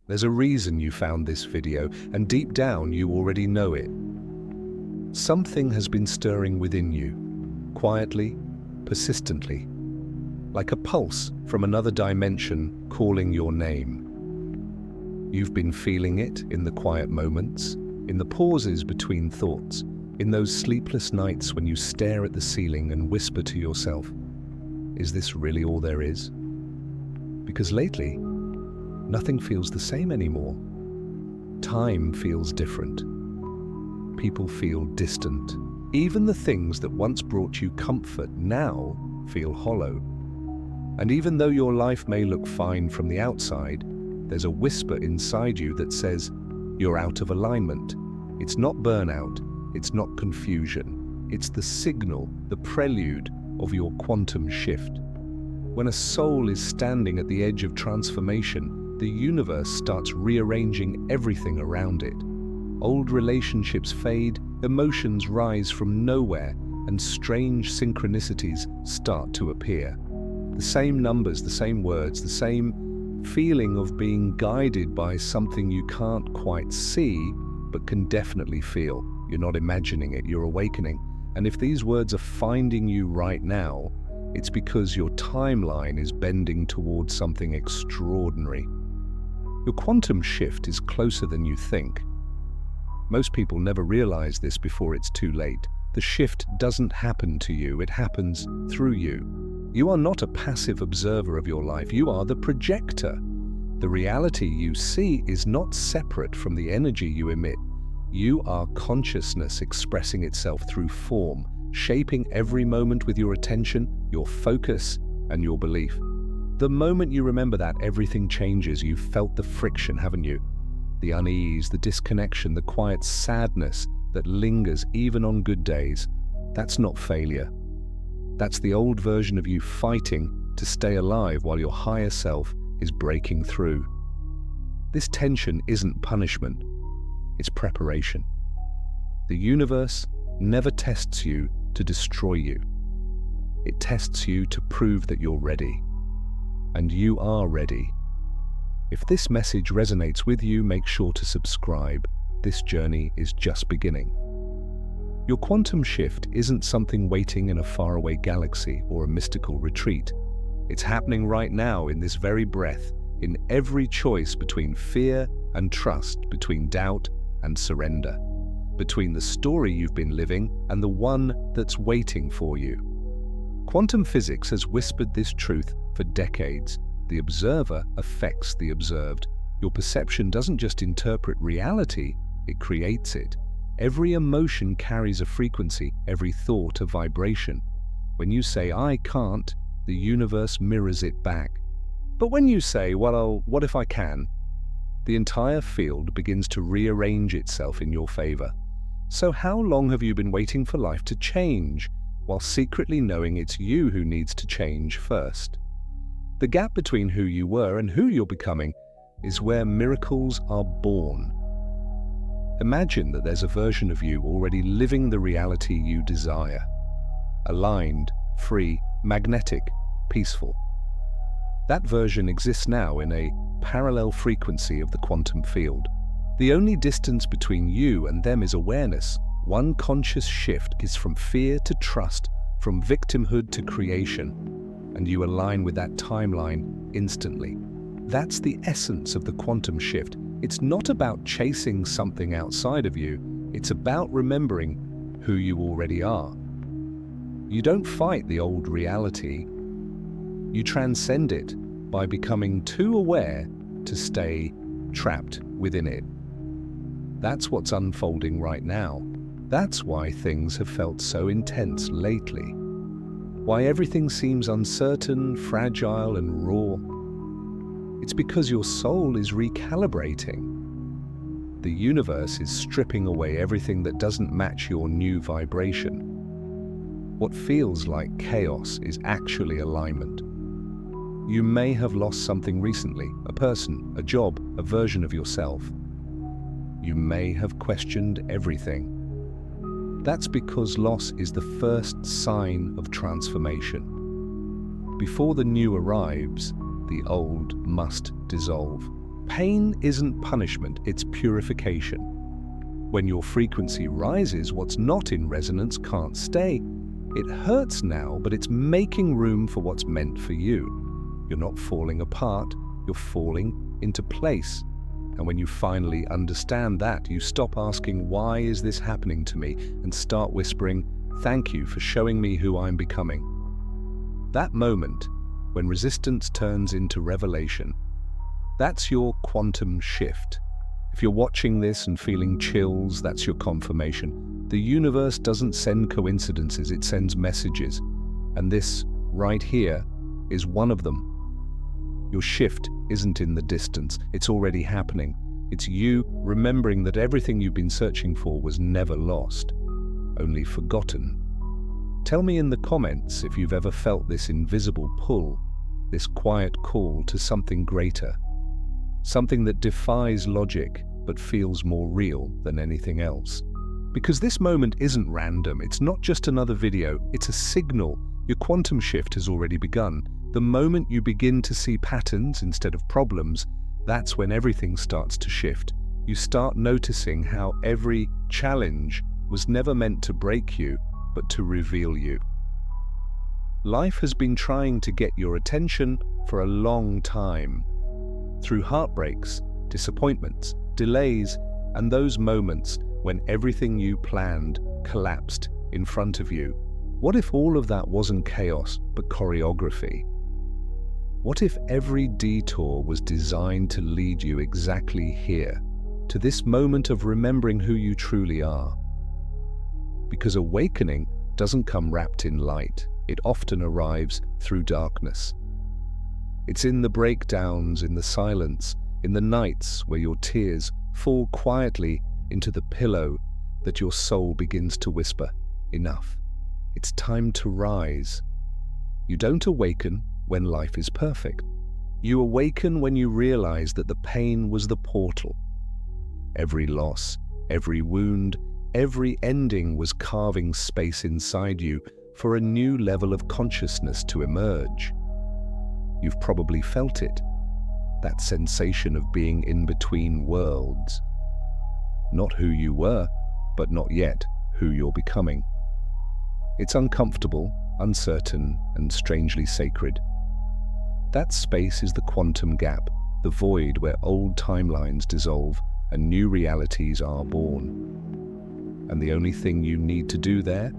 There's a reason you found this video, and deep down you already know it. Something has been stirring within you, quietly, persistently, like a pulse from another dimension calling your name. You've been feeling it in the quiet moments, in the pauses between thoughts, in those sleepless nights when you stare at the ceiling and whisper to yourself, "Is this really all there is?" Because lately, nothing feels the same anymore. Time feels different. People feel distant. Even the things that once brought you comfort now feel hollow. And even though your life may look fine from the outside, there's a whisper inside you that says, you're out of alignment. It's not burnout, it's not confusion. It's the signal, the prelude of your quantum shift. When a soul is standing at the edge of transformation, the universe starts rearranging everything around it. Old relationships fade, emotions rise from nowhere, and strange synchronicities start to appear. The same numbers, the same words, the same feeling of being guided by something you can't quite see, but can definitely feel. You're not imagining it, you're awakening. And if these words are finding you right now, it's because your timeline is bending towards something extraordinary. Your quantum shift is closer than you think. Most people never realize this before it's too late. The shift doesn't happen to you, it happens through you. You are not a passive observer of your life, you are the projector. The reality you see is not separate from the energy you emit. You are consciousness expressing itself through form, shaping every moment with your attention, your focus, and your belief. The moment you remember that, everything changes. You've felt the friction, haven't you? The unease, the disconnection, the quiet sadness that lingers even on good days. That's not failure. That's the old version of you fighting to stay alive while your higher self is breaking through. This tension isn't punishment, it's preparation. The universe never tests you to destroy you. It tests you to prove that you're ready. And you are ready. If this message resonates with you, make sure to subscribe. This journey is just beginning. Your quantum shift isn't something waiting in a faraway galaxy or a mystical retreat. It's happening right now in this very breath, in every choice between fear and trust, between doubt and surrender, between the story you've been living and the one that's waiting for you. Quantum physics has whispered this truth for decades. The observer affects the observed. Your perception doesn't just interpret reality, it creates it. Every emotion carries a frequency, every thought a vibration. When you say, "I can't," the universe mirrors it back. But when you say, "Well, what if I can?" the entire field begins to rearrange itself in your favor. So how long have you been waiting for life to change, while secretly knowing it's you who needs to change first? The gap between who you were and who you're becoming is where miracles are born. Imagine that there's a version of you already living the reality you desire. Aligned, free, magnetic, peaceful. That version exists now in a parallel frequency of the quantum field. The only distance between you and them is awareness. One conscious shift is from fear to trust, from victimhood to creation, and you align with that timeline instantly. That's the essence of the quantum shift. It's not about chasing something outside of you, it's about remembering who you already are. You don't fight the old reality, you transcend it by becoming too aware to stay trapped within it. That's what's unfolding right now. That's why things have felt so intense lately. Why everything seems uncertain, fragile, and raw. It's because your soul is recalibrating. The universe is stripping away everything that doesn't match your new vibration. What feels like chaos is actually alignment. You may have lost something recently, a person, a job, a version of yourself. You may have questioned everything. That's because loss is the first sign of transformation. Before the new arrives, the old must dissolve. Pain isn't punishment, it's purification. When your frequency rises, what's not in resonance can't stay. It hurts now, but it's making room for what's meant for you. You're not falling apart, you're falling into place. And when you finally understand that, you stop asking, "Why is this happening to me?" and start whispering, "Thank you for showing me who I'm becoming." That moment, when resistance turns into revelation, that's your quantum shift. If you're watching this and feeling chills, that's your confirmation. The universe doesn't send coincidences, it sends messages. And this, right here, is one of them. Your shift isn't in the distance, it's already happening. It's you remembering that everything you've been searching for was never lost, only forgotten. Tell me in the comments if you've ever felt this invisible pull, this quiet call to something greater. Something that defies logic, but feels more real than anything else. Because this moment isn't random, it's not just another video, it's a signal. Your quantum shift has already begun. The moment you begin to see patterns instead of problems, that's when everything starts to shift. You start noticing how every challenge was never meant to break you, but to reveal you. Life has been trying to get your attention for a long time. Through heartbreaks, disappointments, delays, and those moments when everything you planned collapsed in front of you. What if all of that wasn't chaos, but choreography? What if every detour was designed to lead you exactly here, to this moment of remembering who you truly are? Because awakening doesn't come wrapped in light, it often arrives through darkness. It's in the breakdowns, in the silence, in the nights where your tears fall quietly into the pillow that your soul begins to whisper, "Enough. It's time to rise." You don't awaken when life is perfect. You awaken when you realize that the pain was the portal. Every loss, every wound, every ending was carving space inside you for a new level of consciousness to emerge. You've probably felt it, that sensation of being in between worlds. Not who you were, but not yet who you're becoming. It's uncomfortable, uncertain, and strangely sacred. That space is the quantum gap, the void where old timelines dissolve and new realities are born. And the only thing you need to do there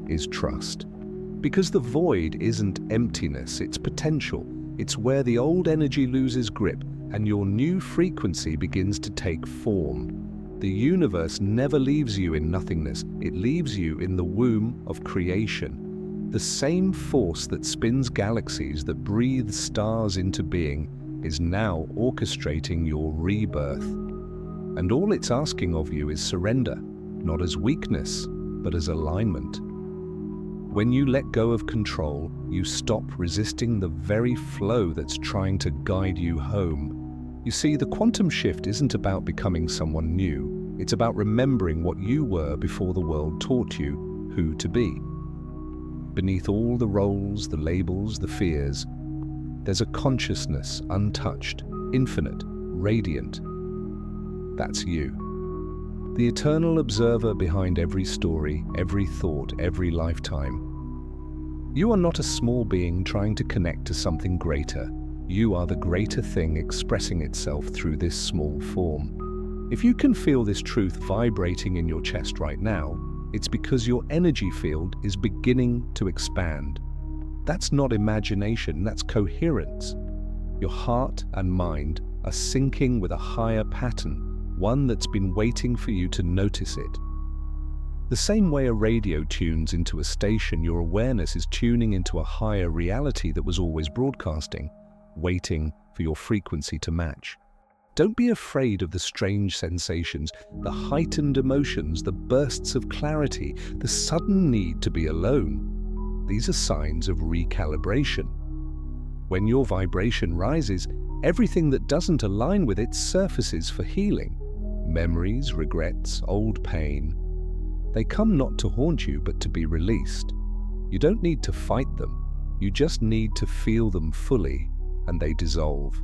is trust. Because the void isn't emptiness, it's potential. It's where the old energy loses grip and your new frequency begins to take form. The universe never leaves you in nothingness, it leaves you in the womb of creation. The same force that spins galaxies, that breathes stars into being, is now orchestrating your rebirth. And all it's asking of you is surrender, not as weakness, but as alignment. When you let go of control, you stop resisting the very flow that's trying to guide you home. You see, the quantum shift isn't about becoming someone new. It's about remembering what you were before the world taught you who to be. Beneath all the roles, the labels, the fears, there's a consciousness untouched, infinite, radiant. That's you. The eternal observer behind every story, every thought, every lifetime. You are not a small being trying to connect to something greater. You are the greater thing expressing itself through this small form. If you can feel this truth vibrating in your chest right now, it's because your energy field is beginning to expand. That's not imagination, that's coherence. Your heart and mind are syncing with a higher pattern, one that's been waiting for you to notice it. The same way a radio tunes into a station, your awareness is tuning into a higher reality that was always broadcasting, waiting for your frequency to match. Don't be afraid of the strange sensations, the heightened emotions, the bursts of clarity, the sudden need to be alone. These are signs of recalibration. When your vibration rises, everything that doesn't align with it surfaces for healing. Memories, regrets, old pain. They come not to haunt you, but to be released. You don't need to fight them. You just need to feel them fully, and they dissolve.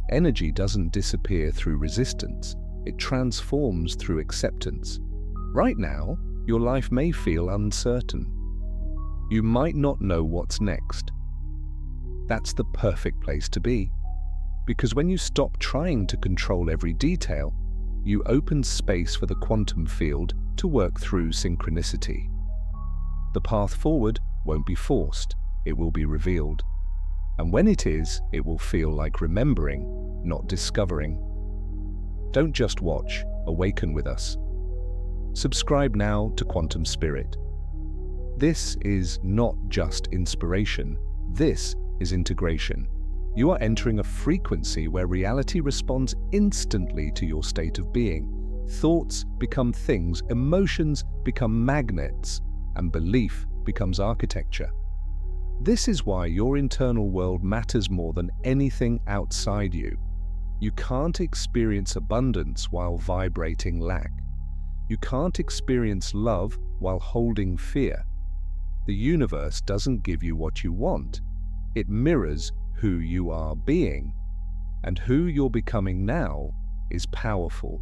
Energy doesn't disappear through resistance, it transforms through acceptance. Right now, your life may feel uncertain. You might not know what's next. That's the perfect place to be, because when you stop trying to control every detail, you open space for the quantum field to work through synchronicity. The path forward won't be forced, it will be revealed. And when it is, it will feel like remembering, not discovering. Don't just watch, awaken with us. Subscribe now to Quantum Spirit. This is not just inspiration, this is integration. You are entering a frequency where reality responds instantly to your state of being. Thoughts become things, emotions become magnets, and belief becomes architecture. This is why your internal world matters more than anything outside you. You can't experience abundance while vibrating lack. You can't experience love while holding fear. The universe doesn't give you what you want. It mirrors who you are being. And who you're becoming now is powerful.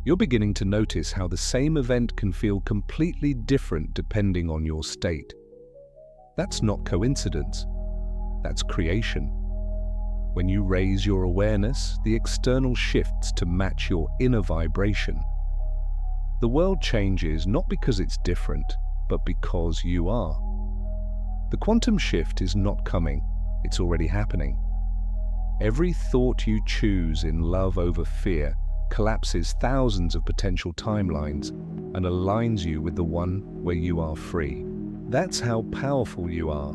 You're beginning to notice how the same event can feel completely different depending on your state. That's not coincidence. That's creation. When you raise your awareness, the external shifts to match your inner vibration. The world changes not because it's different, but because you are. The quantum shift is not coming, it's already happening. Every thought you choose in love over fear collapses thousands of potential timelines and aligns you with the one where you are free. That's how powerful you are.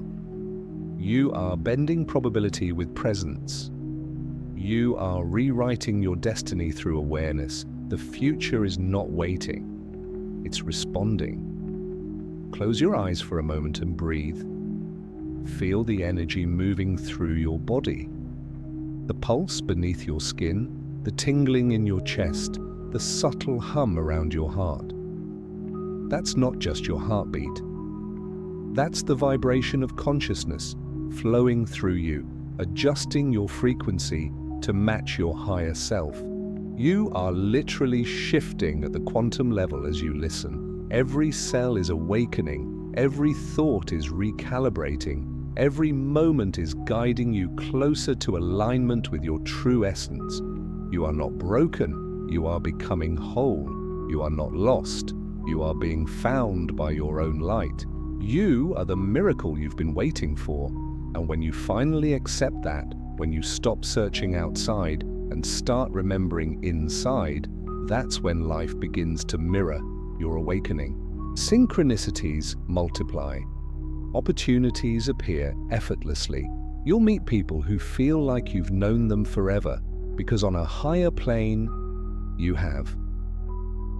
You are bending probability with presence. You are rewriting your destiny through awareness. The future is not waiting, it's responding. Close your eyes for a moment and breathe. Feel the energy moving through your body. The pulse beneath your skin, the tingling in your chest, the subtle hum around your heart. That's not just your heartbeat. That's the vibration of consciousness flowing through you, adjusting your frequency to match your higher self. You are literally shifting at the quantum level as you listen. Every cell is awakening, every thought is recalibrating, every moment is guiding you closer to alignment with your true essence. You are not broken, you are becoming whole. You are not lost, you are being found by your own light. You are the miracle you've been waiting for. And when you finally accept that, when you stop searching outside and start remembering inside, that's when life begins to mirror your awakening. Synchronicities multiply. Opportunities appear effortlessly. You'll meet people who feel like you've known them forever, because on a higher plane, you have.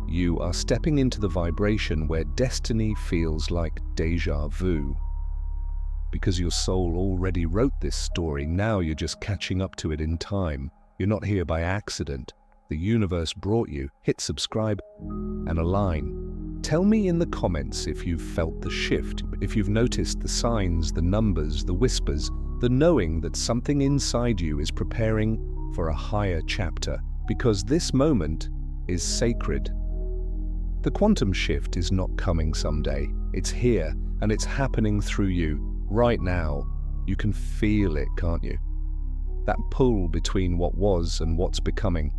You are stepping into the vibration where destiny feels like déjà vu. Because your soul already wrote this story, now you're just catching up to it in time. You're not here by accident. The universe brought you. Hit subscribe and align. Tell me in the comments if you've felt the shift, if you've noticed the signs, the numbers, the whispers, the knowing that something inside you is preparing for a higher chapter, because this moment is sacred. The quantum shift is not coming someday. It's here, and it's happening through you. Right now, you can feel it, can't you? That pull between what was and what's becoming.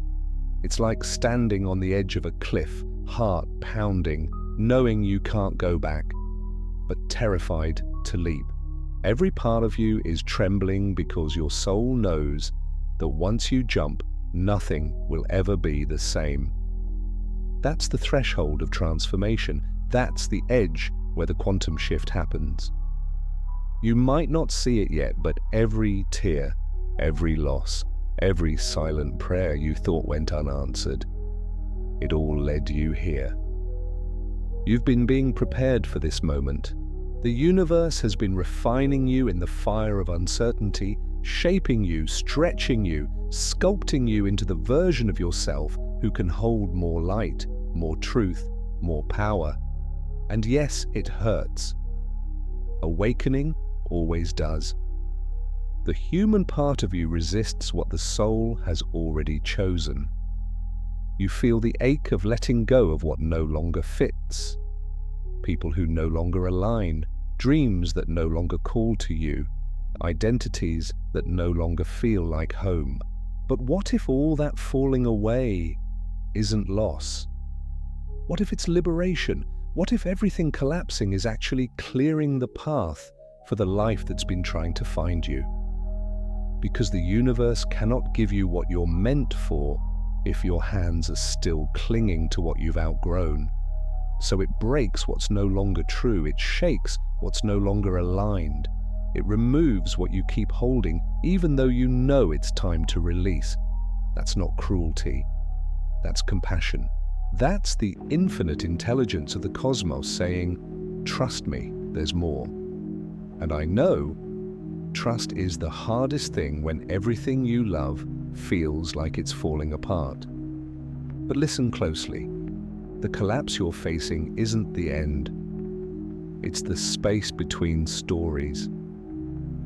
It's like standing on the edge of a cliff, heart pounding, knowing you can't go back, but terrified to leap. Every part of you is trembling because your soul knows that once you jump, nothing will ever be the same. That's the threshold of transformation. That's the edge where the quantum shift happens. You might not see it yet, but every tear, every loss, every silent prayer you thought went unanswered, it all led you here. You've been being prepared for this moment. The universe has been refining you in the fire of uncertainty, shaping you, stretching you, sculpting you into the version of yourself who can hold more light, more truth, more power. And yes, it hurts. Awakening always does. The human part of you resists what the soul has already chosen. You feel the ache of letting go of what no longer fits. People who no longer align, dreams that no longer call to you, identities that no longer feel like home. But what if all that falling away isn't loss? What if it's liberation? What if everything collapsing is actually clearing the path for the life that's been trying to find you? Because the universe cannot give you what you're meant for if your hands are still clinging to what you've outgrown. So it breaks what's no longer true, it shakes what's no longer aligned. It removes what you keep holding, even though you know it's time to release. That's not cruelty. That's compassion. That's the infinite intelligence of the cosmos saying, trust me, there's more. And I know trust is the hardest thing when everything you love feels like it's falling apart. But listen closely. The collapse you're facing isn't the end. It's the space between stories.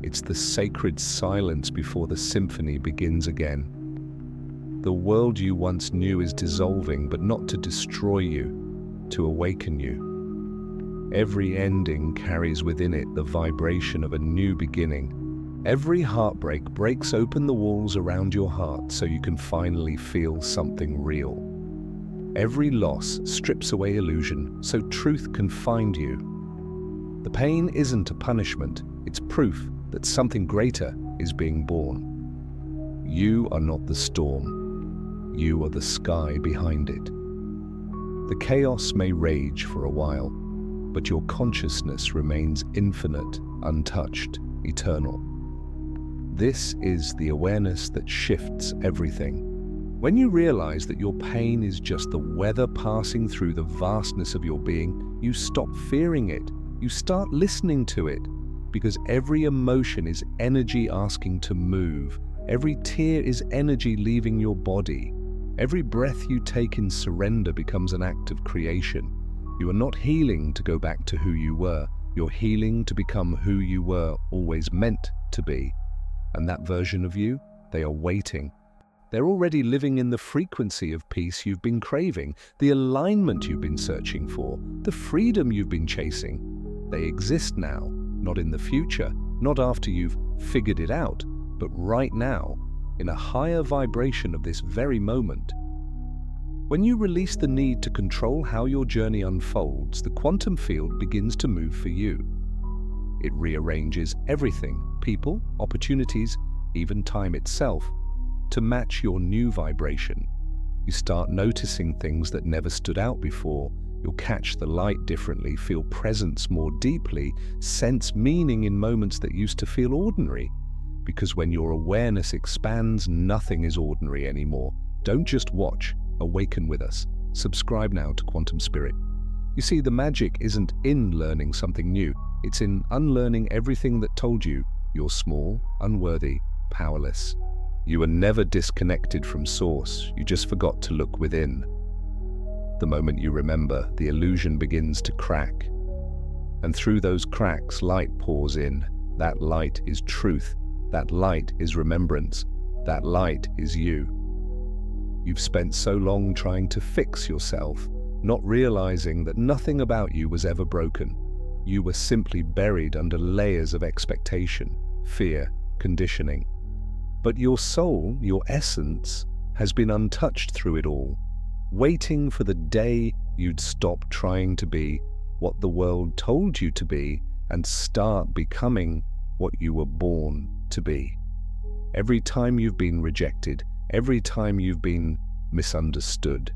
It's the sacred silence before the symphony begins again. The world you once knew is dissolving, but not to destroy you, to awaken you. Every ending carries within it the vibration of a new beginning. Every heartbreak breaks open the walls around your heart so you can finally feel something real. Every loss strips away illusion so truth can find you. The pain isn't a punishment, it's proof that something greater is being born. You are not the storm. You are the sky behind it. The chaos may rage for a while, but your consciousness remains infinite, untouched, eternal. This is the awareness that shifts everything. When you realize that your pain is just the weather passing through the vastness of your being, you stop fearing it. You start listening to it, because every emotion is energy asking to move. Every tear is energy leaving your body. Every breath you take in surrender becomes an act of creation. You are not healing to go back to who you were. You're healing to become who you were always meant to be. And that version of you, they are waiting. They're already living in the frequency of peace you've been craving, the alignment you've been searching for, the freedom you've been chasing. They exist now, not in the future, not after you've figured it out, but right now, in a higher vibration of this very moment. When you release the need to control how your journey unfolds, the quantum field begins to move for you. It rearranges everything, people, opportunities, even time itself, to match your new vibration. You start noticing things that never stood out before. You'll catch the light differently, feel presence more deeply, sense meaning in moments that used to feel ordinary. Because when your awareness expands, nothing is ordinary anymore. Don't just watch, awaken with us. Subscribe now to Quantum Spirit. You see, the magic isn't in learning something new. It's in unlearning everything that told you you're small, unworthy, powerless. You were never disconnected from Source. You just forgot to look within. The moment you remember, the illusion begins to crack. And through those cracks, light pours in. That light is truth. That light is remembrance. That light is you. You've spent so long trying to fix yourself, not realizing that nothing about you was ever broken. You were simply buried under layers of expectation, fear, conditioning. But your soul, your essence, has been untouched through it all, waiting for the day you'd stop trying to be what the world told you to be and start becoming what you were born to be. Every time you've been rejected, every time you've been misunderstood,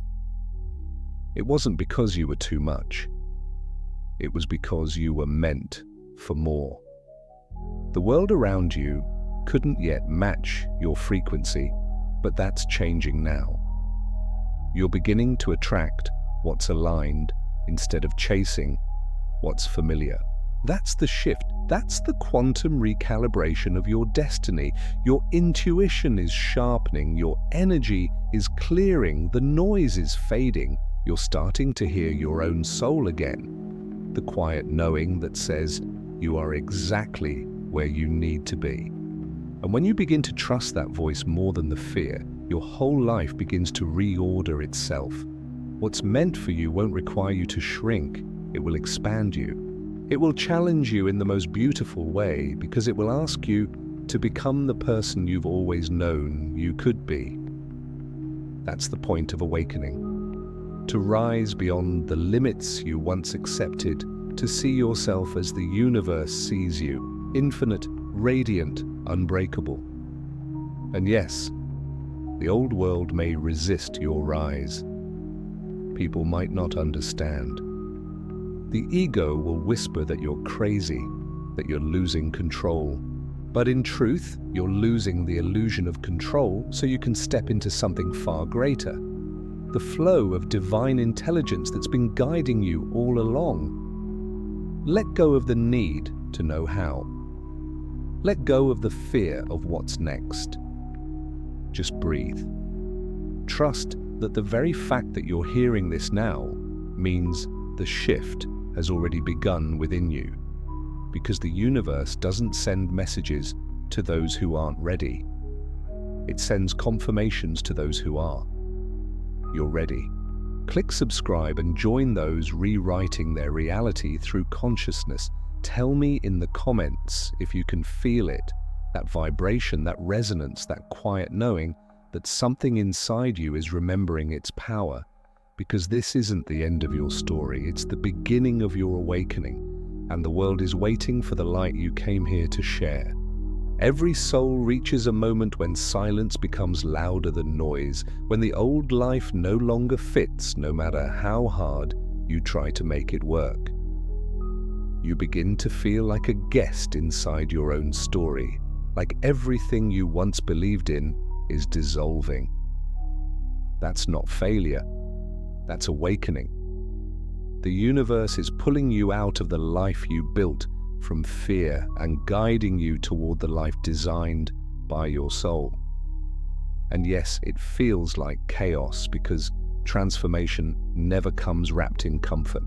it wasn't because you were too much. It was because you were meant for more. The world around you couldn't yet match your frequency, but that's changing now. You're beginning to attract what's aligned instead of chasing what's familiar. That's the shift. That's the quantum recalibration of your destiny. Your intuition is sharpening. Your energy is clearing. The noise is fading. You're starting to hear your own soul again. The quiet knowing that says you are exactly where you need to be. And when you begin to trust that voice more than the fear, your whole life begins to reorder itself. What's meant for you won't require you to shrink, it will expand you. It will challenge you in the most beautiful way because it will ask you to become the person you've always known you could be. That's the point of awakening. To rise beyond the limits you once accepted, to see yourself as the universe sees you, infinite, radiant, unbreakable. And yes, the old world may resist your rise. People might not understand. The ego will whisper that you're crazy, that you're losing control. But in truth, you're losing the illusion of control so you can step into something far greater. The flow of divine intelligence that's been guiding you all along. Let go of the need to know how. Let go of the fear of what's next. Just breathe. Trust that the very fact that you're hearing this now means the shift has already begun within you. Because the universe doesn't send messages to those who aren't ready. It sends confirmations to those who are. You're ready. Click subscribe and join those rewriting their reality through consciousness. Tell me in the comments if you can feel it, that vibration, that resonance, that quiet knowing that something inside you is remembering its power. Because this isn't the end of your story, it's the beginning of your awakening. And the world is waiting for the light you came here to share. Every soul reaches a moment when silence becomes louder than noise, when the old life no longer fits, no matter how hard you try to make it work. You begin to feel like a guest inside your own story, like everything you once believed in is dissolving. That's not failure, that's awakening. The universe is pulling you out of the life you built from fear and guiding you toward the life designed by your soul. And yes, it feels like chaos because transformation never comes wrapped in comfort.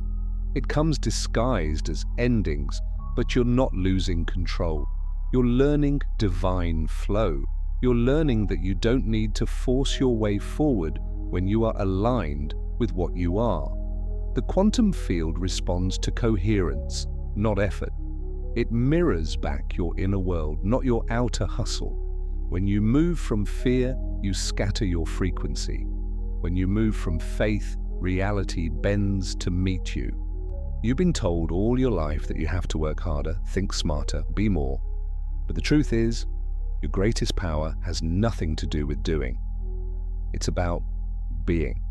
It comes disguised as endings, but you're not losing control. You're learning divine flow. You're learning that you don't need to force your way forward when you are aligned with what you are. The quantum field responds to coherence, not effort. It mirrors back your inner world, not your outer hustle. When you move from fear, you scatter your frequency. When you move from faith, reality bends to meet you. You've been told all your life that you have to work harder, think smarter, be more. But the truth is, your greatest power has nothing to do with doing. It's about being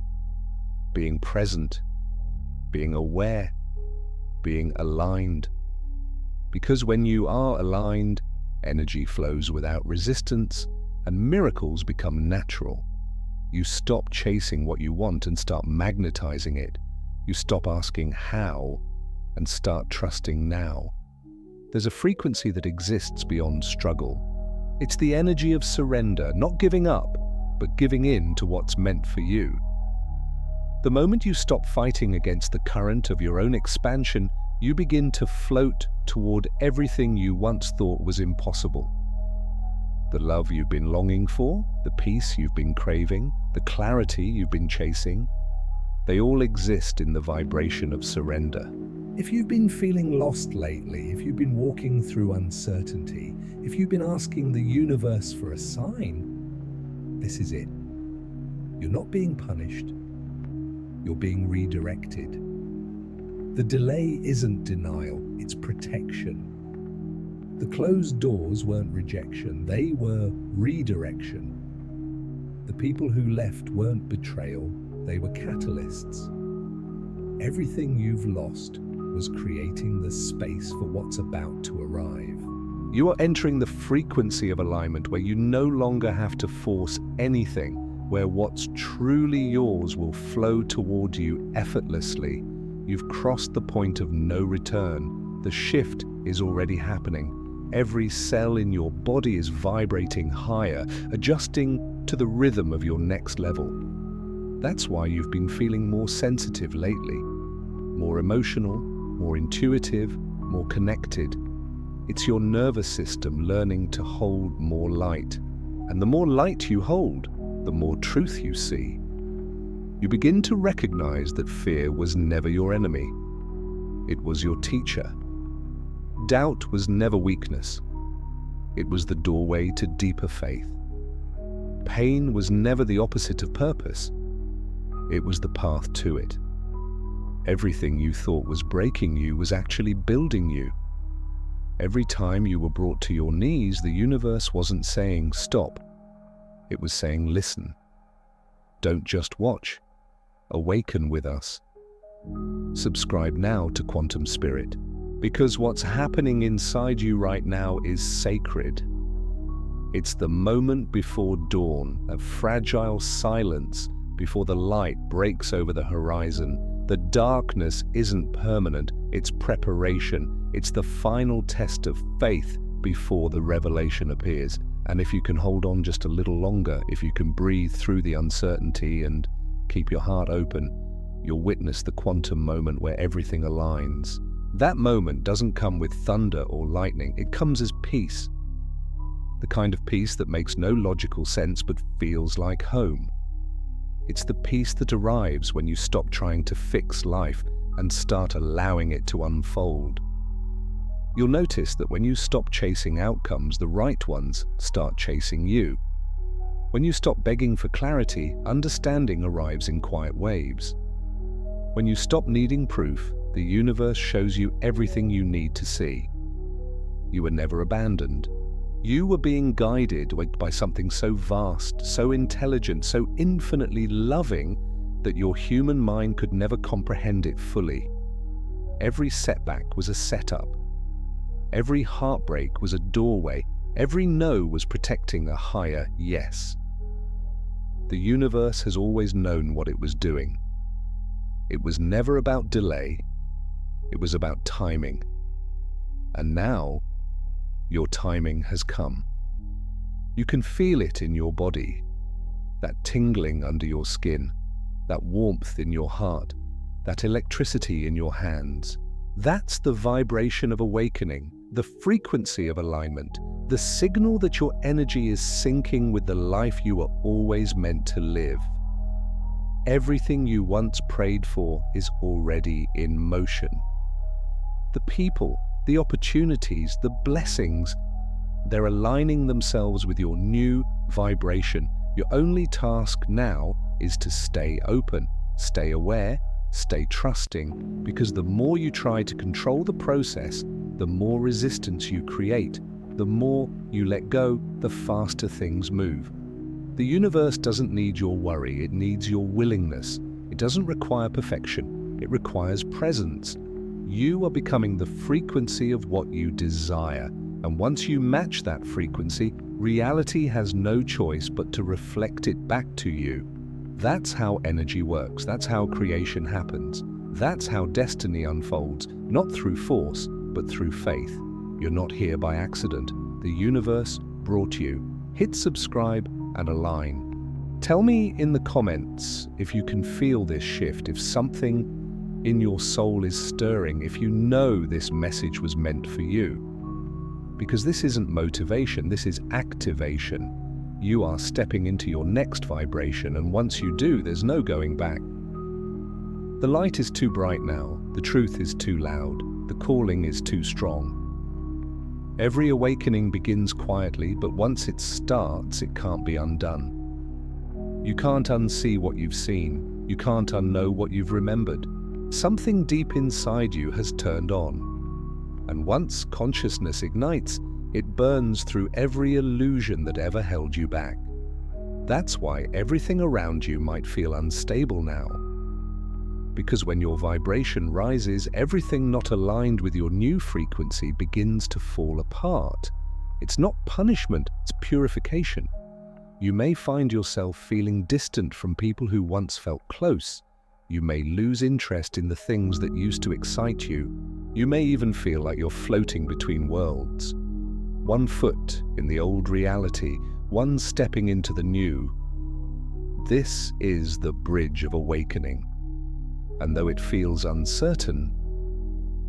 present, being aware, being aligned. Because when you are aligned, energy flows without resistance and miracles become natural. You stop chasing what you want and start magnetizing it. You stop asking how and start trusting now. There's a frequency that exists beyond struggle. It's the energy of surrender, not giving up, but giving in to what's meant for you. The moment you stop fighting against the current of your own expansion, you begin to float toward everything you once thought was impossible. The love you've been longing for, the peace you've been craving, the clarity you've been chasing, they all exist in the vibration of surrender. If you've been feeling lost lately, if you've been walking through uncertainty, if you've been asking the universe for a sign, this is it. You're not being punished. You're being redirected. The delay isn't denial, it's protection. The closed doors weren't rejection, they were redirection. The people who left weren't betrayal, they were catalysts. Everything you've lost was creating the space for what's about to arrive. You are entering the frequency of alignment where you no longer have to force anything, where what's truly yours will flow toward you effortlessly. You've crossed the point of no return. The shift is already happening. Every cell in your body is vibrating higher, adjusting to the rhythm of your next level. That's why you've been feeling more sensitive lately, more emotional, more intuitive, more connected. It's your nervous system learning to hold more light. And the more light you hold, the more truth you see. You begin to recognize that fear was never your enemy. It was your teacher. Doubt was never weakness. It was the doorway to deeper faith. Pain was never the opposite of purpose. It was the path to it. Everything you thought was breaking you was actually building you. Every time you were brought to your knees, the universe wasn't saying stop. It was saying listen. Don't just watch. Awaken with us. Subscribe now to Quantum Spirit, because what's happening inside you right now is sacred. It's the moment before dawn, a fragile silence before the light breaks over the horizon. The darkness isn't permanent, it's preparation. It's the final test of faith before the revelation appears. And if you can hold on just a little longer, if you can breathe through the uncertainty and keep your heart open, you'll witness the quantum moment where everything aligns. That moment doesn't come with thunder or lightning, it comes as peace. The kind of peace that makes no logical sense but feels like home. It's the peace that arrives when you stop trying to fix life and start allowing it to unfold. You'll notice that when you stop chasing outcomes, the right ones start chasing you. When you stop begging for clarity, understanding arrives in quiet waves. When you stop needing proof, the universe shows you everything you need to see. You were never abandoned. You were being guided by something so vast, so intelligent, so infinitely loving that your human mind could never comprehend it fully. Every setback was a setup. Every heartbreak was a doorway. Every no was protecting a higher yes. The universe has always known what it was doing. It was never about delay. It was about timing. And now, your timing has come. You can feel it in your body, that tingling under your skin, that warmth in your heart, that electricity in your hands. That's the vibration of awakening, the frequency of alignment, the signal that your energy is syncing with the life you were always meant to live. Everything you once prayed for is already in motion. The people, the opportunities, the blessings, they're aligning themselves with your new vibration. Your only task now is to stay open, stay aware, stay trusting, because the more you try to control the process, the more resistance you create. The more you let go, the faster things move. The universe doesn't need your worry, it needs your willingness. It doesn't require perfection, it requires presence. You are becoming the frequency of what you desire, and once you match that frequency, reality has no choice but to reflect it back to you. That's how energy works, that's how creation happens. That's how destiny unfolds, not through force, but through faith. You're not here by accident. The universe brought you. Hit subscribe and align. Tell me in the comments if you can feel this shift, if something in your soul is stirring, if you know this message was meant for you. Because this isn't motivation, this is activation. You are stepping into your next vibration, and once you do, there's no going back. The light is too bright now, the truth is too loud, the calling is too strong. Every awakening begins quietly, but once it starts, it can't be undone. You can't unsee what you've seen, you can't unknow what you've remembered. Something deep inside you has turned on. And once consciousness ignites, it burns through every illusion that ever held you back. That's why everything around you might feel unstable now. Because when your vibration rises, everything not aligned with your new frequency begins to fall apart. It's not punishment, it's purification. You may find yourself feeling distant from people who once felt close. You may lose interest in the things that used to excite you. You may even feel like you're floating between worlds. One foot in the old reality, one stepping into the new. This is the bridge of awakening. And though it feels uncertain,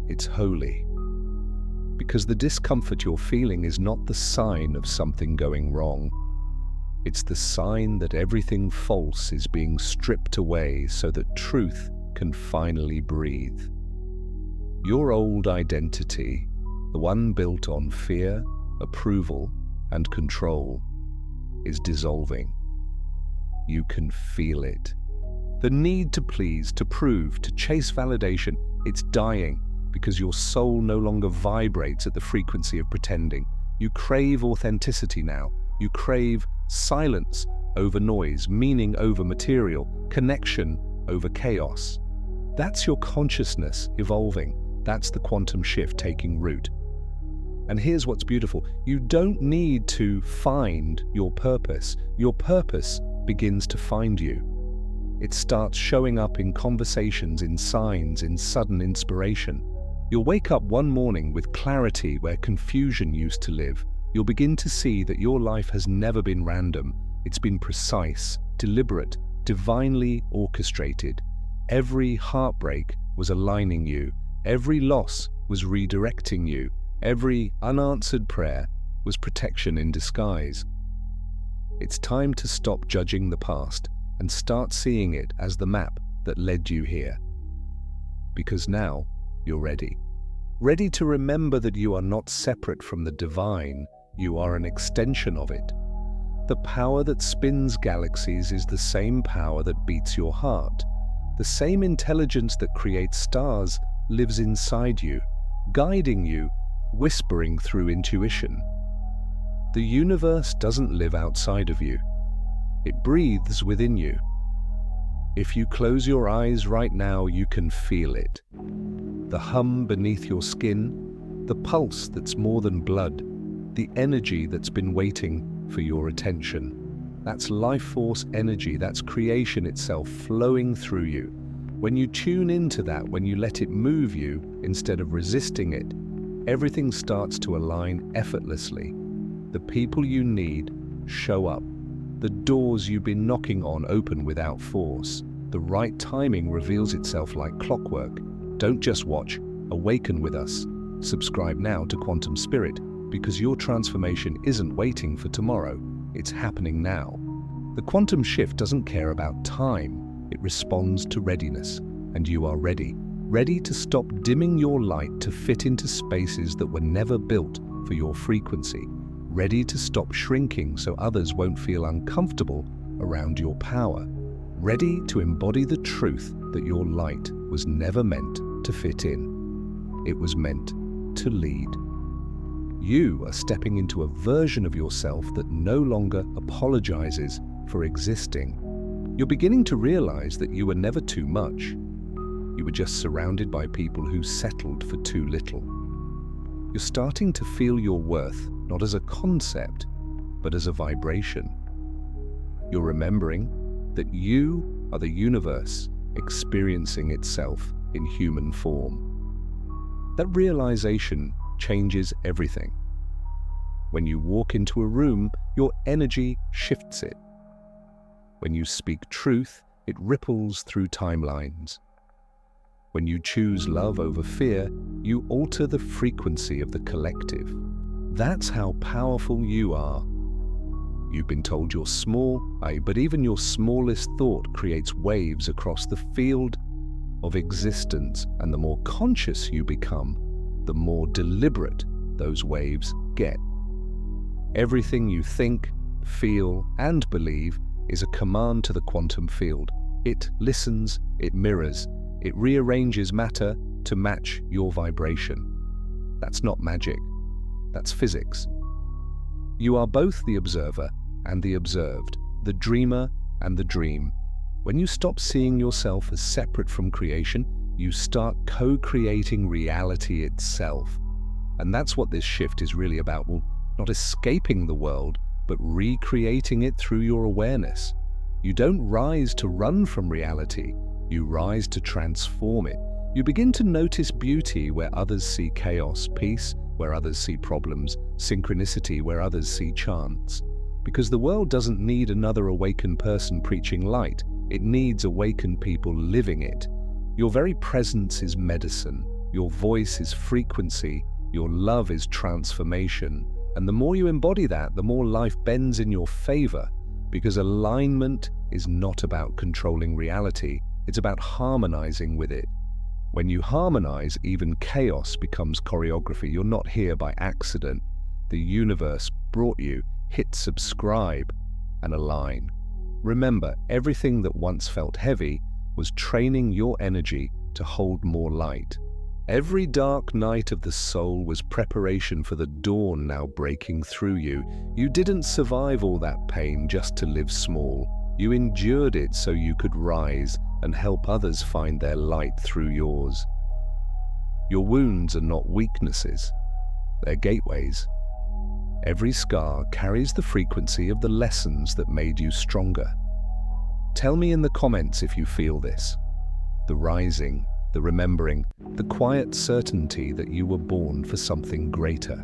it's holy. Because the discomfort you're feeling is not the sign of something going wrong. It's the sign that everything false is being stripped away so that truth can finally breathe. Your old identity, the one built on fear, approval, and control, is dissolving. You can feel it. The need to please, to prove, to chase validation, it's dying because your soul no longer vibrates at the frequency of pretending. You crave authenticity now. You crave silence over noise, meaning over material, connection over chaos. That's your consciousness evolving. That's the quantum shift taking root. And here's what's beautiful. You don't need to find your purpose. Your purpose begins to find you. It starts showing up in conversations, in signs, in sudden inspiration. You'll wake up one morning with clarity where confusion used to live. You'll begin to see that your life has never been random. It's been precise, deliberate, divinely orchestrated. Every heartbreak was aligning you. Every loss was redirecting you. Every unanswered prayer was protection in disguise. It's time to stop judging the past and start seeing it as the map that led you here. Because now you're ready. Ready to remember that you are not separate from the divine. You are an extension of it. The power that spins galaxies is the same power that beats your heart. The same intelligence that creates stars lives inside you, guiding you, whispering through intuition. The universe doesn't live outside of you. It breathes within you. If you close your eyes right now, you can feel it. The hum beneath your skin, the pulse that's more than blood, the energy that's been waiting for your attention. That's life force energy, that's creation itself flowing through you. When you tune into that, when you let it move you instead of resisting it, everything starts to align effortlessly. The people you need show up. The doors you've been knocking on open without force. The right timing reveals itself like clockwork. Don't just watch, awaken with us. Subscribe now to Quantum Spirit, because your transformation isn't waiting for tomorrow, it's happening now. The quantum shift doesn't care about time, it responds to readiness. And you are ready. Ready to stop dimming your light to fit into spaces that were never built for your frequency. Ready to stop shrinking so others won't feel uncomfortable around your power. Ready to embody the truth that your light was never meant to fit in. It was meant to lead. You are stepping into a version of yourself that no longer apologizes for existing. You're beginning to realize that you were never too much. You were just surrounded by people who settled for too little. You're starting to feel your worth, not as a concept, but as a vibration. You're remembering that you are the universe experiencing itself in human form. That realization changes everything. When you walk into a room, your energy shifts it. When you speak truth, it ripples through timelines. When you choose love over fear, you alter the frequency of the collective. That's how powerful you are. You've been told you're small, but even your smallest thought creates waves across the field of existence, and the more conscious you become, the more deliberate those waves get. Everything you think, feel, and believe is a command to the quantum field. It listens, it mirrors, it rearranges matter to match your vibration. That's not magic, that's physics. You are both the observer and the observed, the dreamer and the dream. When you stop seeing yourself as separate from creation, you start co-creating reality itself. And that's what this shift is really about. Well, not escaping the world, but recreating it through your awareness. You don't rise to run from reality, you rise to transform it. You begin to notice beauty where others see chaos, peace where others see problems, synchronicity where others see chance. Because the world doesn't need another awakened person preaching light, it needs awakened people living it. Your very presence is medicine, your voice is frequency, Your love is transformation. And the more you embody that, the more life bends in your favor, because alignment is not about controlling reality, it's about harmonizing with it. When you harmonize, even chaos becomes choreography. You're not here by accident. The universe brought you. Hit subscribe and align. Remember, everything that once felt heavy was training your energy to hold more light. Every dark night of the soul was preparation for the dawn now breaking through you. You didn't survive all that pain just to live small. You endured it so you could rise and help others find their light through yours. Your wounds are not weaknesses, they're gateways. Every scar carries the frequency of the lessons that made you stronger. Tell me in the comments if you feel this. The rising, the remembering, the quiet certainty that you were born for something greater.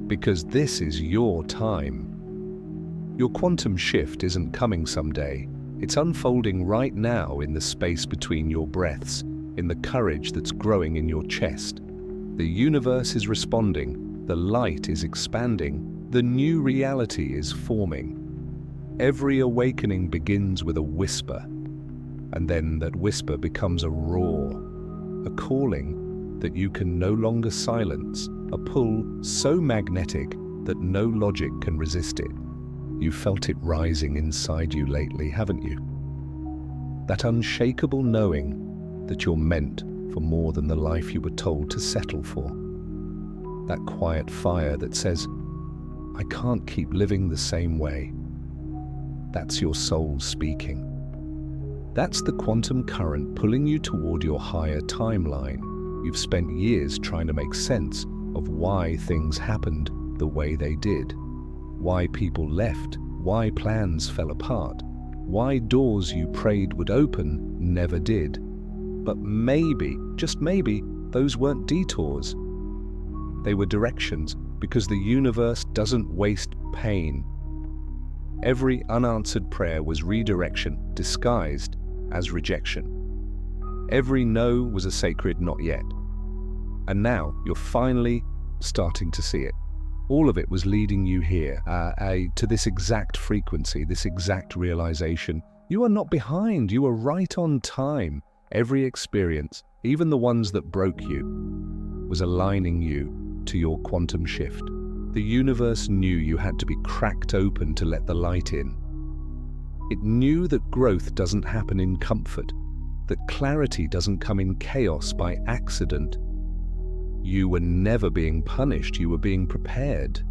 Because this is your time. Your quantum shift isn't coming someday. It's unfolding right now in the space between your breaths, in the courage that's growing in your chest. The universe is responding, the light is expanding, the new reality is forming. Every awakening begins with a whisper, and then that whisper becomes a roar, a calling that you can no longer silence, a pull so magnetic that no logic can resist it. You've felt it rising inside you lately, haven't you? That unshakable knowing that you're meant for more than the life you were told to settle for. That quiet fire that says, I can't keep living the same way. That's your soul speaking. That's the quantum current pulling you toward your higher timeline. You've spent years trying to make sense of why things happened the way they did. Why people left, why plans fell apart, why doors you prayed would open never did. But maybe, just maybe, those weren't detours. They were directions, because the universe doesn't waste pain. Every unanswered prayer was redirection, disguised as rejection. Every no was a sacred not yet. And now you're finally starting to see it. All of it was leading you here, to this exact frequency, this exact realization. You are not behind, you are right on time. Every experience, even the ones that broke you, was aligning you to your quantum shift. The universe knew you had to be cracked open to let the light in. It knew that growth doesn't happen in comfort, that clarity doesn't come in chaos by accident. You were never being punished, you were being prepared.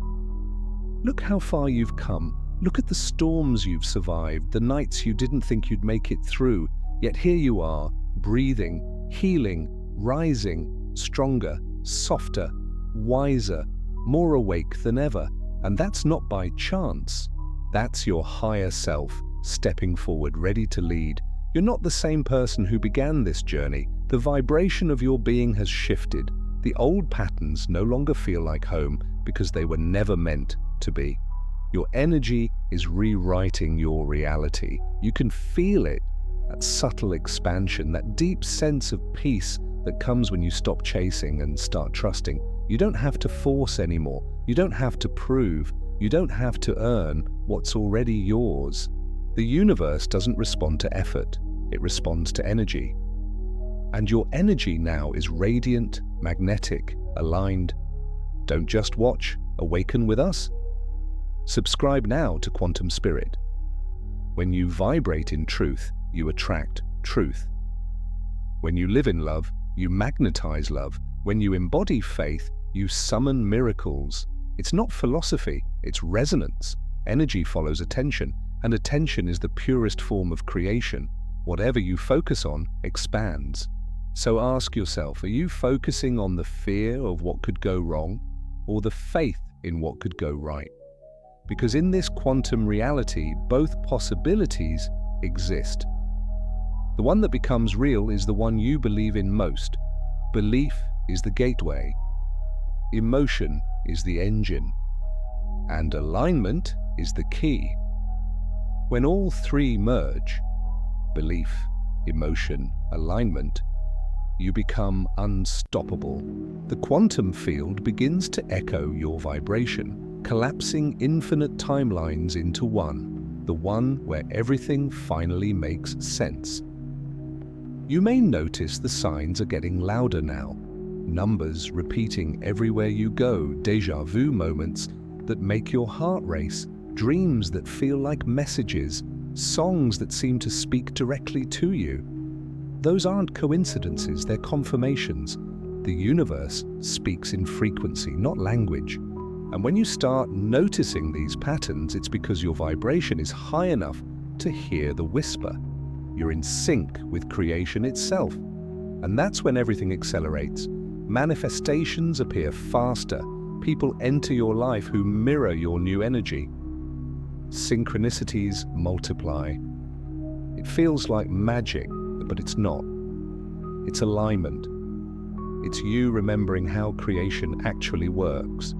Look how far you've come. Look at the storms you've survived, the nights you didn't think you'd make it through. Yet here you are, breathing, healing, rising, stronger, softer, wiser, more awake than ever. And that's not by chance. That's your higher self stepping forward, ready to lead. You're not the same person who began this journey. The vibration of your being has shifted. The old patterns no longer feel like home because they were never meant to be. Your energy is rewriting your reality. You can feel it, that subtle expansion, that deep sense of peace that comes when you stop chasing and start trusting. You don't have to force anymore. You don't have to prove. You don't have to earn what's already yours. The universe doesn't respond to effort. It responds to energy. And your energy now is radiant, magnetic, aligned. Don't just watch, awaken with us. Subscribe now to Quantum Spirit. When you vibrate in truth, you attract truth. When you live in love, you magnetize love. When you embody faith, you summon miracles. It's not philosophy, it's resonance. Energy follows attention, and attention is the purest form of creation. Whatever you focus on expands. So ask yourself, are you focusing on the fear of what could go wrong, or the faith in what could go right? Because in this quantum reality, both possibilities exist. The one that becomes real is the one you believe in most. Belief is the gateway. Emotion is the engine. And alignment is the key. When all three merge, belief, emotion, alignment, you become unstoppable. The quantum field begins to echo your vibration, collapsing infinite timelines into one, the one where everything finally makes sense. You may notice the signs are getting louder now. Numbers repeating everywhere you go, déjà vu moments that make your heart race, dreams that feel like messages, songs that seem to speak directly to you. Those aren't coincidences, they're confirmations. The universe speaks in frequency, not language. And when you start noticing these patterns, it's because your vibration is high enough to hear the whisper. You're in sync with creation itself. And that's when everything accelerates. Manifestations appear faster. People enter your life who mirror your new energy. Synchronicities multiply. It feels like magic, but it's not. It's alignment. It's you remembering how creation actually works.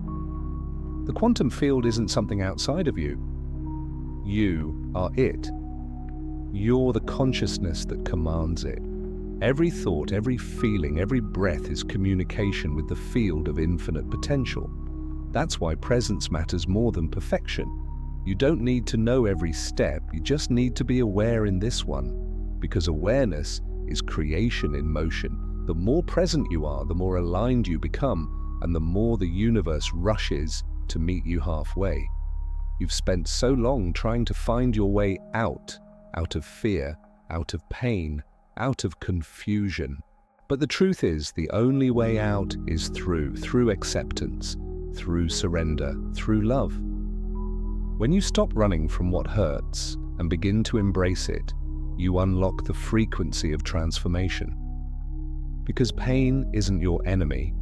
The quantum field isn't something outside of you. You are it. You're the consciousness that commands it. Every thought, every feeling, every breath is communication with the field of infinite potential. That's why presence matters more than perfection. You don't need to know every step, you just need to be aware in this one. Because awareness is creation in motion. The more present you are, the more aligned you become, and the more the universe rushes to meet you halfway. You've spent so long trying to find your way out of fear, out of pain, out of confusion. But the truth is, the only way out is through acceptance, through surrender, through love. When you stop running from what hurts and begin to embrace it, you unlock the frequency of transformation. Because pain isn't your enemy,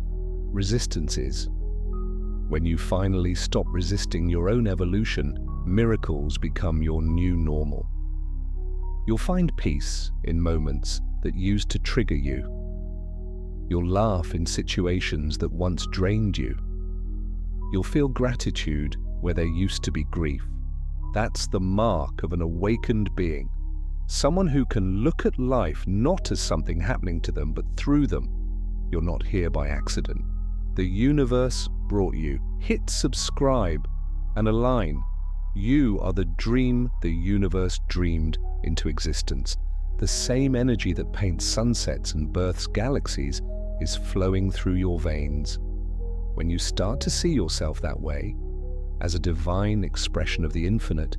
resistance is. When you finally stop resisting your own evolution, miracles become your new normal. You'll find peace in moments that used to trigger you. You'll laugh in situations that once drained you. You'll feel gratitude where there used to be grief. That's the mark of an awakened being, someone who can look at life not as something happening to them, but through them. You're not here by accident. The universe brought you. Hit subscribe and align. You are the dream the universe dreamed into existence. The same energy that paints sunsets and births galaxies is flowing through your veins. When you start to see yourself that way, as a divine expression of the infinite,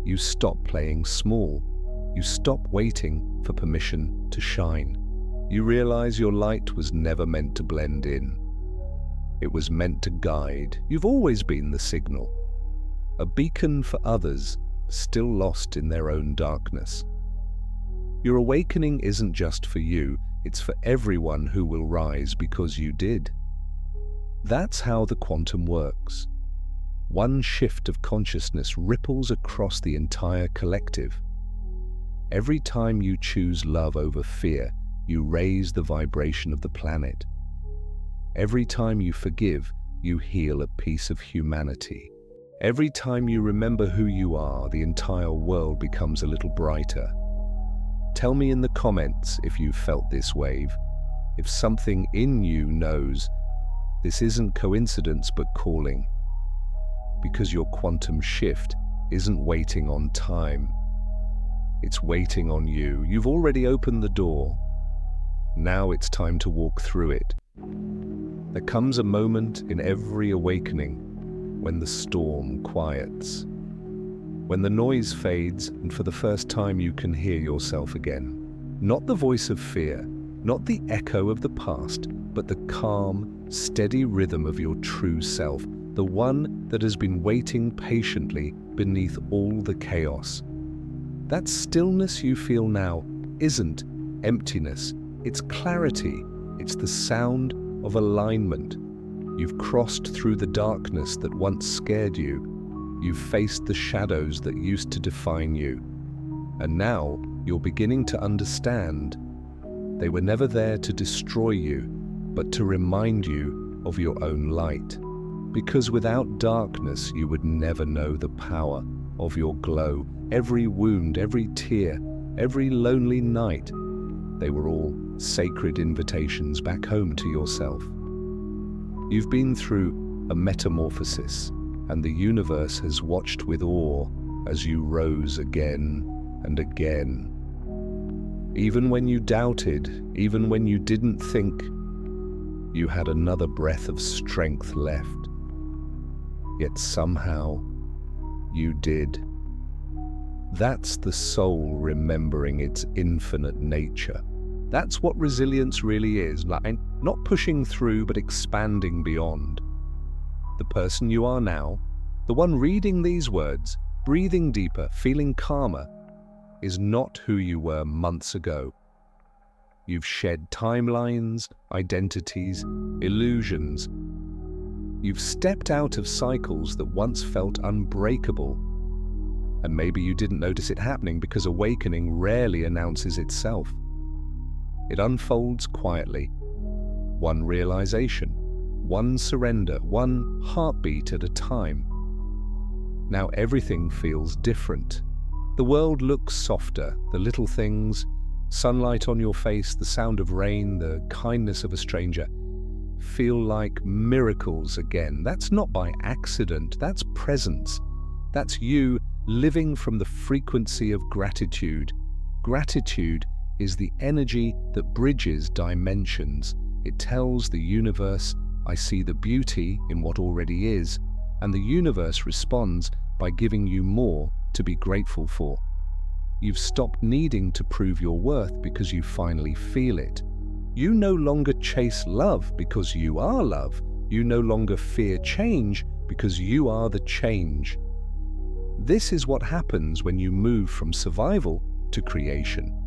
you stop playing small. You stop waiting for permission to shine. You realize your light was never meant to blend in. It was meant to guide. You've always been the signal. A beacon for others still lost in their own darkness. Your awakening isn't just for you, it's for everyone who will rise because you did. That's how the quantum works. One shift of consciousness ripples across the entire collective. Every time you choose love over fear, you raise the vibration of the planet. Every time you forgive, you heal a piece of humanity. Every time you remember who you are, the entire world becomes a little brighter. Tell me in the comments if you felt this wave, if something in you knows this isn't coincidence but calling. Because your quantum shift isn't waiting on time. It's waiting on you. You've already opened the door. Now it's time to walk through it. There comes a moment in every awakening when the storm quiets, when the noise fades and for the first time you can hear yourself again. Not the voice of fear, not the echo of the past, but the calm, steady rhythm of your true self, the one that has been waiting patiently beneath all the chaos. That stillness you feel now isn't emptiness, it's clarity, it's the sound of alignment. You've crossed through the darkness that once scared you. You've faced the shadows that used to define you. And now you're beginning to understand. They were never there to destroy you, but to remind you of your own light. Because without darkness, you would never know the power of your glow. Every wound, every tear, every lonely night, They were all sacred invitations back home to yourself. You've been through a metamorphosis, and the universe has watched with awe as you rose again and again. Even when you doubted, even when you didn't think, you had another breath of strength left. Yet somehow, you did. That's the soul remembering its infinite nature. That's what resilience really is, like not pushing through but expanding beyond. The person you are now, the one reading these words, breathing deeper, feeling calmer, is not who you were months ago. You've shed timelines, identities, illusions. You've stepped out of cycles that once felt unbreakable. And maybe you didn't notice it happening because awakening rarely announces itself. It unfolds quietly. One realization, one surrender, one heartbeat at a time. Now everything feels different. The world looks softer, the little things, sunlight on your face, the sound of rain, the kindness of a stranger, feel like miracles again. That's not by accident, that's presence. That's you living from the frequency of gratitude. Gratitude is the energy that bridges dimensions. It tells the universe, I see the beauty in what already is, and the universe responds by giving you more to be grateful for. You've stopped needing to prove your worth because you finally feel it. You no longer chase love because you are love. You no longer fear change because you are the change. This is what happens when you move from survival to creation.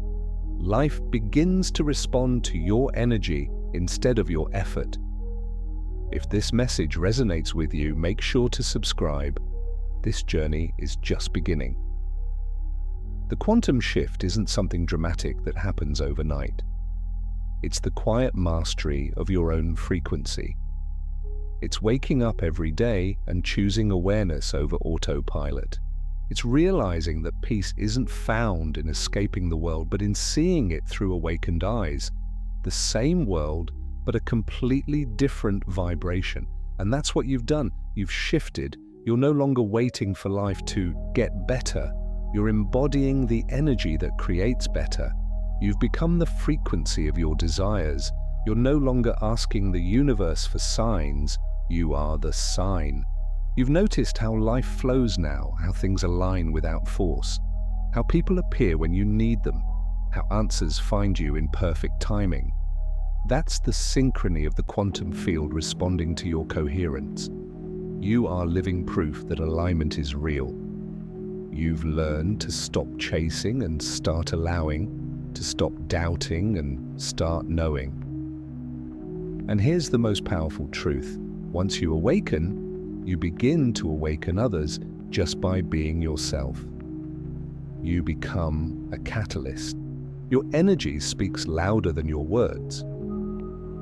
Life begins to respond to your energy instead of your effort. If this message resonates with you, make sure to subscribe. This journey is just beginning. The quantum shift isn't something dramatic that happens overnight. It's the quiet mastery of your own frequency. It's waking up every day and choosing awareness over autopilot. It's realizing that peace isn't found in escaping the world, but in seeing it through awakened eyes. The same world, but a completely different vibration. And that's what you've done. You've shifted. You're no longer waiting for life to get better. You're embodying the energy that creates better. You've become the frequency of your desires. You're no longer asking the universe for signs. You are the sign. You've noticed how life flows now, how things align without force, how people appear when you need them, how answers find you in perfect timing. That's the synchrony of the quantum field responding to your coherence. You are living proof that alignment is real. You've learned to stop chasing and start allowing, to stop doubting and start knowing. And here's the most powerful truth. Once you awaken, you begin to awaken others just by being yourself. You become a catalyst. Your energy speaks louder than your words.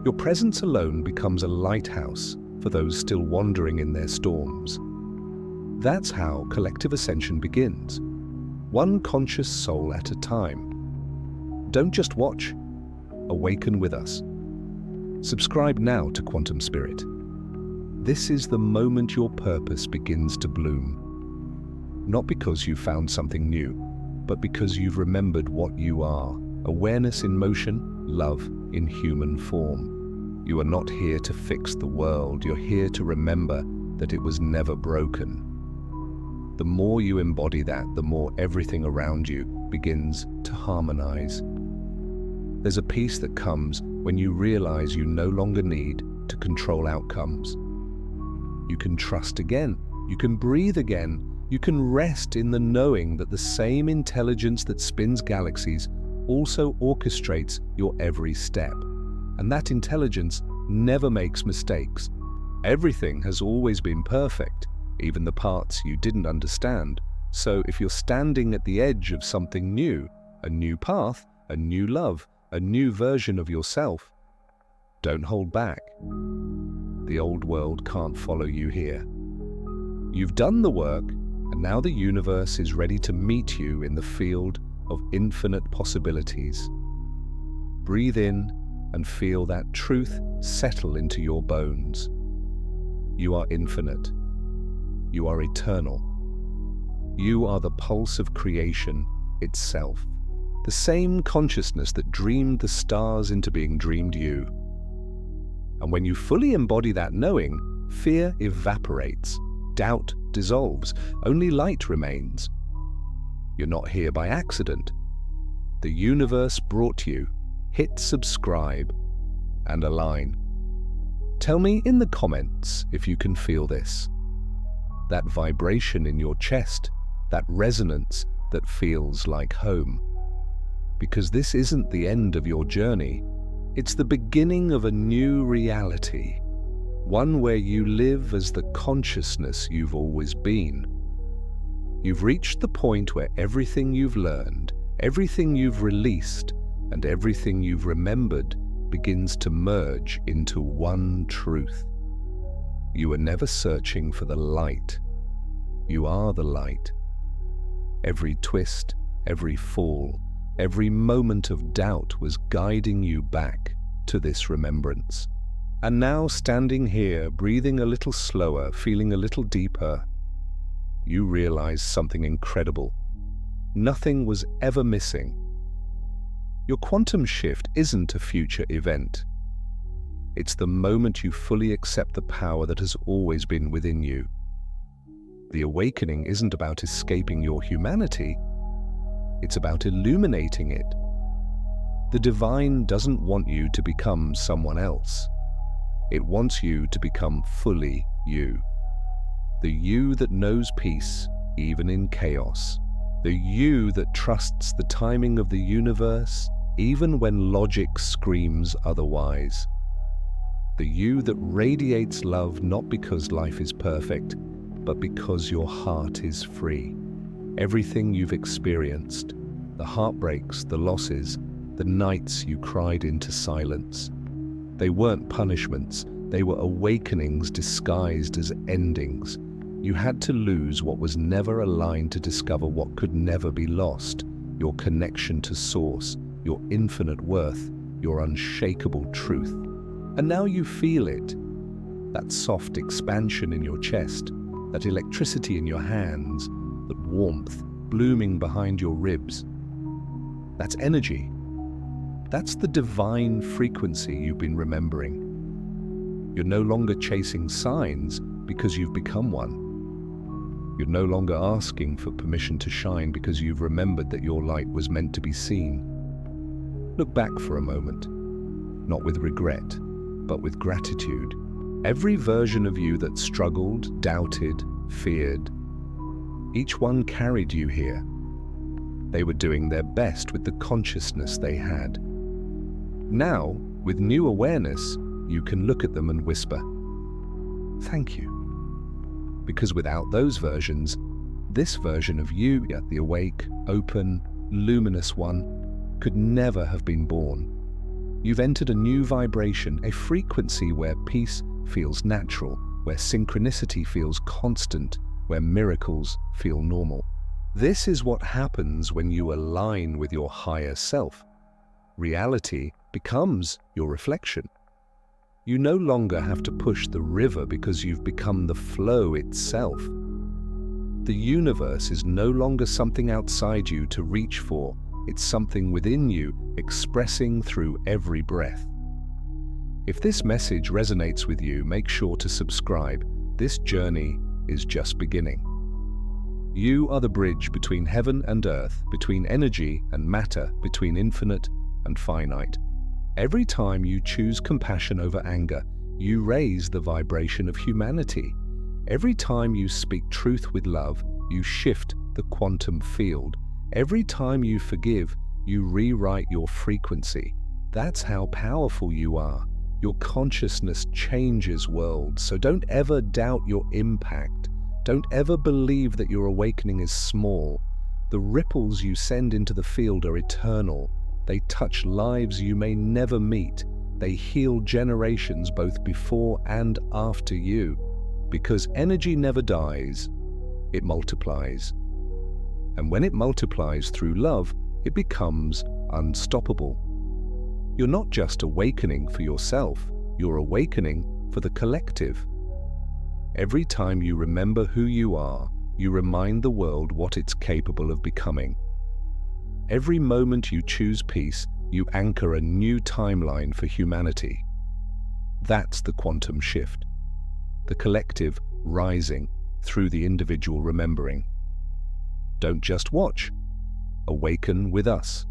Your presence alone becomes a lighthouse for those still wandering in their storms. That's how collective ascension begins, one conscious soul at a time. Don't just watch, awaken with us. Subscribe now to Quantum Spirit. This is the moment your purpose begins to bloom. Not because you found something new, but because you've remembered what you are. Awareness in motion, love in human form. You are not here to fix the world. You're here to remember that it was never broken. The more you embody that, the more everything around you begins to harmonize. There's a peace that comes when you realize you no longer need to control outcomes. You can trust again. You can breathe again. You can rest in the knowing that the same intelligence that spins galaxies also orchestrates your every step. And that intelligence never makes mistakes. Everything has always been perfect, even the parts you didn't understand. So if you're standing at the edge of something new, a new path, a new love, a new version of yourself, don't hold back. The old world can't follow you here. You've done the work, and now the universe is ready to meet you in the field of infinite possibilities. Breathe in and feel that truth settle into your bones. You are infinite. You are eternal. You are the pulse of creation itself. The same consciousness that dreamed the stars into being dreamed you. And when you fully embody that knowing, fear evaporates, doubt dissolves, only light remains. You're not here by accident. The universe brought you. Hit subscribe and align. Tell me in the comments if you can feel this. That vibration in your chest, that resonance that feels like home. Because this isn't the end of your journey. It's the beginning of a new reality. One where you live as the consciousness you've always been. You've reached the point where everything you've learned, everything you've released, and everything you've remembered begins to merge into one truth. You are never searching for the light. You are the light. Every twist, every fall, every moment of doubt was guiding you back to this remembrance. And now, standing here, breathing a little slower, feeling a little deeper, you realize something incredible. Nothing was ever missing. Your quantum shift isn't a future event. It's the moment you fully accept the power that has always been within you. The awakening isn't about escaping your humanity. It's about illuminating it. The divine doesn't want you to become someone else. It wants you to become fully you. The you that knows peace, even in chaos. The you that trusts the timing of the universe, even when logic screams otherwise. The you that radiates love not because life is perfect, but because your heart is free. Everything you've experienced, the heartbreaks, the losses, the nights you cried into silence, they weren't punishments, they were awakenings disguised as endings. You had to lose what was never aligned to discover what could never be lost, your connection to Source, your infinite worth, your unshakable truth. And now you feel it, that soft expansion in your chest, that electricity in your hands, that warmth blooming behind your ribs. That's energy. That's the divine frequency you've been remembering. You're no longer chasing signs because you've become one. You're no longer asking for permission to shine because you've remembered that your light was meant to be seen. Look back for a moment, not with regret, but with gratitude. Every version of you that struggled, doubted, feared, each one carried you here. They were doing their best with the consciousness they had. Now, with new awareness, you can look at them and whisper, "Thank you." Because without those versions, this version of you, the awake, open, luminous one, could never have been born. You've entered a new vibration, a frequency where peace feels natural, where synchronicity feels constant, where miracles feel normal. This is what happens when you align with your higher self. Reality becomes your reflection. You no longer have to push the river because you've become the flow itself. The universe is no longer something outside you to reach for. It's something within you, expressing through every breath. If this message resonates with you, make sure to subscribe. This journey is just beginning. You are the bridge between heaven and earth, between energy and matter, between infinite and finite. Every time you choose compassion over anger, you raise the vibration of humanity. Every time you speak truth with love, you shift the quantum field. Every time you forgive, you rewrite your frequency. That's how powerful you are. Your consciousness changes worlds, so don't ever doubt your impact. Don't ever believe that your awakening is small. The ripples you send into the field are eternal. They touch lives you may never meet. They heal generations both before and after you. Because energy never dies, it multiplies. And when it multiplies through love, it becomes unstoppable. You're not just awakening for yourself, you're awakening for the collective. Every time you remember who you are, you remind the world what it's capable of becoming. Every moment you choose peace, you anchor a new timeline for humanity. That's the quantum shift. The collective rising through the individual remembering. Don't just watch. Awaken with us.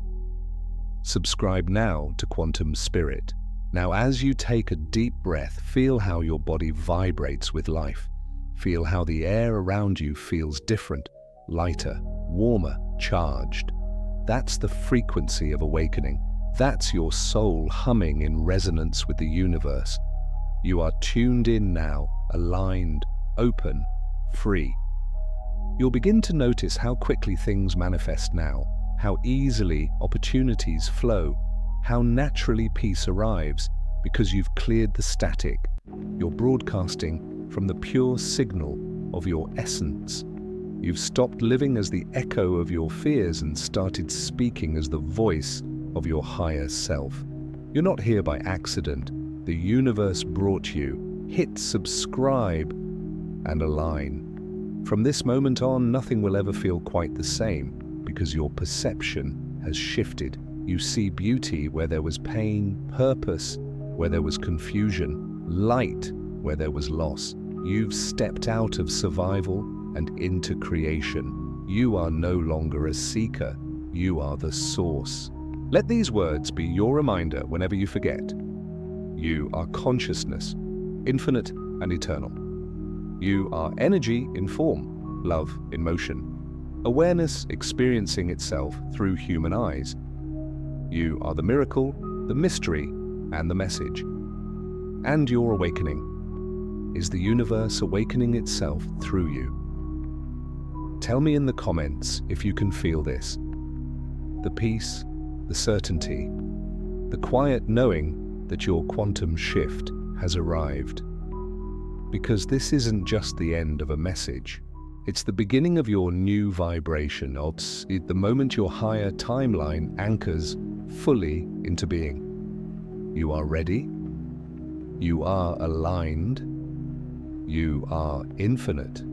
Subscribe now to Quantum Spirit. Now, as you take a deep breath, feel how your body vibrates with life. Feel how the air around you feels different, lighter, warmer, charged. That's the frequency of awakening. That's your soul humming in resonance with the universe. You are tuned in now, aligned, open, free. You'll begin to notice how quickly things manifest now, how easily opportunities flow, how naturally peace arrives because you've cleared the static. You're broadcasting from the pure signal of your essence. You've stopped living as the echo of your fears and started speaking as the voice of your higher self. You're not here by accident. The universe brought you. Hit subscribe and align. From this moment on, nothing will ever feel quite the same because your perception has shifted. You see beauty where there was pain, purpose where there was confusion, light where there was loss. You've stepped out of survival and into creation. You are no longer a seeker. You are the source. Let these words be your reminder whenever you forget. You are consciousness, infinite and eternal. You are energy in form, love in motion, awareness experiencing itself through human eyes. You are the miracle, the mystery, and the message. And your awakening is the universe awakening itself through you. Tell me in the comments if you can feel this. The peace, the certainty, the quiet knowing that your quantum shift has arrived. Because this isn't just the end of a message. It's the beginning of your new vibration. It's the moment your higher timeline anchors fully into being. You are ready. You are aligned. You are infinite.